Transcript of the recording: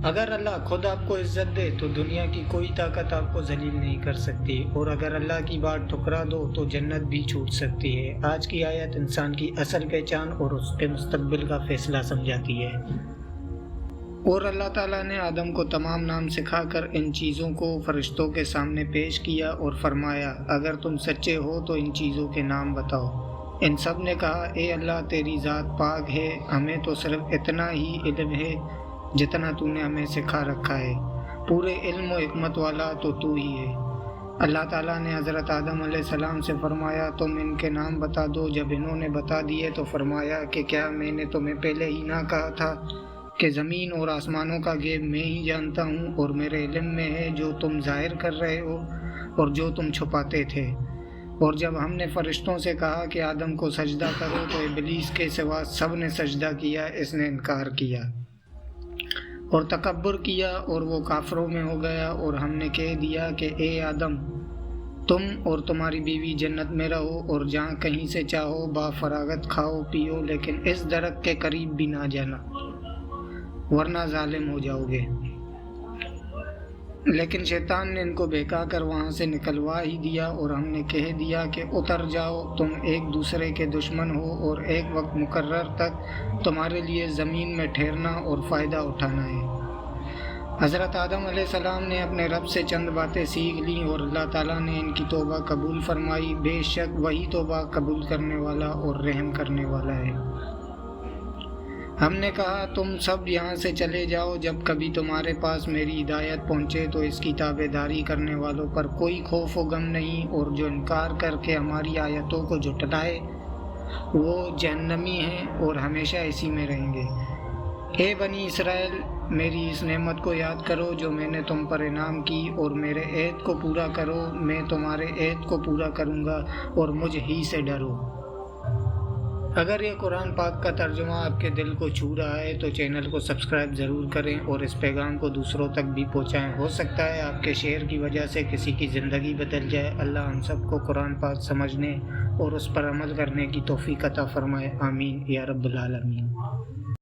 اگر اللہ خود آپ کو عزت دے تو دنیا کی کوئی طاقت آپ کو ذلیل نہیں کر سکتی، اور اگر اللہ کی بات ٹھکرا دو تو جنت بھی چھوٹ سکتی ہے۔ آج کی آیت انسان کی اصل پہچان اور اس کے مستقبل کا فیصلہ سمجھاتی ہے۔ اور اللہ تعالیٰ نے آدم کو تمام نام سکھا کر ان چیزوں کو فرشتوں کے سامنے پیش کیا اور فرمایا، اگر تم سچے ہو تو ان چیزوں کے نام بتاؤ۔ ان سب نے کہا، اے اللہ تیری ذات پاک ہے، ہمیں تو صرف اتنا ہی علم ہے جتنا تو نے ہمیں سکھا رکھا ہے، پورے علم و حکمت والا تو ہی ہے۔ اللہ تعالیٰ نے حضرت آدم علیہ السلام سے فرمایا، تم ان کے نام بتا دو۔ جب انہوں نے بتا دیے تو فرمایا کہ کیا میں نے تمہیں پہلے ہی نہ کہا تھا کہ زمین اور آسمانوں کا غیب میں ہی جانتا ہوں، اور میرے علم میں ہے جو تم ظاہر کر رہے ہو اور جو تم چھپاتے تھے۔ اور جب ہم نے فرشتوں سے کہا کہ آدم کو سجدہ کرو تو ابلیس کے سوا سب نے سجدہ کیا، اس نے انکار کیا اور تکبر کیا اور وہ کافروں میں ہو گیا۔ اور ہم نے کہہ دیا کہ اے آدم، تم اور تمہاری بیوی جنت میں رہو اور جہاں کہیں سے چاہو با فراغت کھاؤ پیو، لیکن اس درخت کے قریب بھی نہ جانا ورنہ ظالم ہو جاؤ گے۔ لیکن شیطان نے ان کو بہکا کر وہاں سے نکلوا ہی دیا، اور ہم نے کہہ دیا کہ اتر جاؤ، تم ایک دوسرے کے دشمن ہو اور ایک وقت مقرر تک تمہارے لیے زمین میں ٹھہرنا اور فائدہ اٹھانا ہے۔ حضرت آدم علیہ السلام نے اپنے رب سے چند باتیں سیکھ لیں اور اللہ تعالیٰ نے ان کی توبہ قبول فرمائی، بے شک وہی توبہ قبول کرنے والا اور رحم کرنے والا ہے۔ ہم نے کہا، تم سب یہاں سے چلے جاؤ، جب کبھی تمہارے پاس میری ہدایت پہنچے تو اس کی تابع داری کرنے والوں پر کوئی خوف و غم نہیں، اور جو انکار کر کے ہماری آیتوں کو جھٹلائے وہ جہنمی ہیں اور ہمیشہ اسی میں رہیں گے۔ اے بنی اسرائیل، میری اس نعمت کو یاد کرو جو میں نے تم پر انعام کی، اور میرے عہد کو پورا کرو، میں تمہارے عہد کو پورا کروں گا، اور مجھ ہی سے ڈرو۔ اگر یہ قرآن پاک کا ترجمہ آپ کے دل کو چھو رہا ہے تو چینل کو سبسکرائب ضرور کریں اور اس پیغام کو دوسروں تک بھی پہنچائیں۔ ہو سکتا ہے آپ کے شیئر کی وجہ سے کسی کی زندگی بدل جائے۔ اللہ ہم سب کو قرآن پاک سمجھنے اور اس پر عمل کرنے کی توفیق عطا فرمائے، آمین یا رب العالمین۔